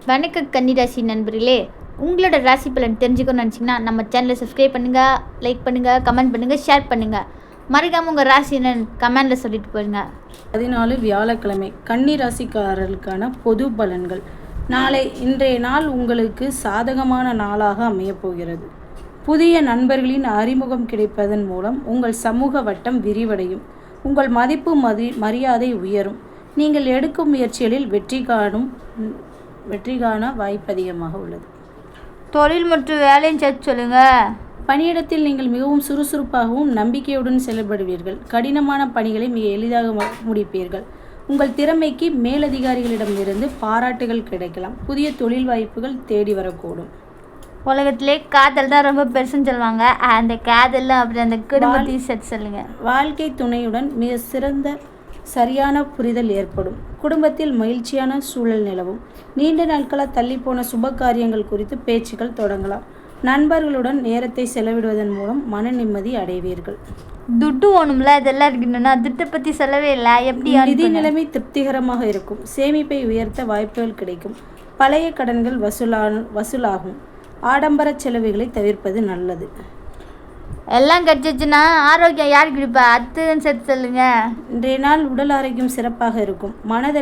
வணக்க கன்னிராசி நண்பர்களே, உங்களோட ராசி பலன் தெரிஞ்சுக்கணும்னு நினச்சிங்கன்னா நம்ம சேனலை சப்ஸ்கிரைப் பண்ணுங்கள், லைக் பண்ணுங்கள், கமெண்ட் பண்ணுங்கள், ஷேர் பண்ணுங்கள். மறக்காமல் உங்கள் ராசி என்னன்னு கமெண்டில் சொல்லிட்டு போயிடுங்க. 14 வியாழக்கிழமை கன்னி ராசிக்காரர்களுக்கான பொது பலன்கள். இன்றைய நாள் உங்களுக்கு சாதகமான நாளாக அமையப்போகிறது. புதிய நண்பர்களின் அறிமுகம் கிடைப்பதன் மூலம் உங்கள் சமூக வட்டம் விரிவடையும். உங்கள் மதிப்பு மரியாதை உயரும். நீங்கள் எடுக்கும் முயற்சிகளில் வெற்றி காண வாய்ப்பு அதிகமாக உள்ளது. தொழில் மற்றும் வேலையும் சேர்த்து சொல்லுங்கள். பணியிடத்தில் நீங்கள் மிகவும் சுறுசுறுப்பாகவும் நம்பிக்கையுடன் செயல்படுவீர்கள். கடினமான பணிகளை மிக எளிதாக முடிப்பீர்கள். உங்கள் திறமைக்கு மேலதிகாரிகளிடமிருந்து பாராட்டுகள் கிடைக்கலாம். புதிய தொழில் வாய்ப்புகள் தேடி வரக்கூடும். உலகத்திலே காதல் தான் ரொம்ப பெருசுன்னு சொல்லுவாங்க. அந்த காதல் அப்படி அந்த குடும்பத்தையும் சேர்த்து சொல்லுங்கள். வாழ்க்கை துணையுடன் மிக சிறந்த சரியான புரிதல் ஏற்படும். குடும்பத்தில் மகிழ்ச்சியான சூழல் நிலவும். நீண்ட நாட்களாக தள்ளிப்போன சுப காரியங்கள் குறித்து பேச்சுக்கள் தொடங்கலாம். நண்பர்களுடன் நேரத்தை செலவிடுவதன் மூலம் மன நிம்மதி அடைவீர்கள். துட்டு ஓணும்ல, இதெல்லாம் இருக்கணும்னா துட்டை பற்றி சொல்லவே இல்லை. எப்படி நிதி நிலைமை திருப்திகரமாக இருக்கும். சேமிப்பை உயர்த்த வாய்ப்புகள் கிடைக்கும். பழைய கடன்கள் வசூலாகும். ஆடம்பர செலவுகளை தவிர்ப்பது நல்லது. எல்லாம் கிடச்சிச்சுன்னா ஆரோக்கியம் யார் கொடுப்பா? அதுன்னு சேர்த்து சொல்லுங்கள். இன்றைய நாள் உடல் ஆரோக்கியம் சிறப்பாக இருக்கும். மனதை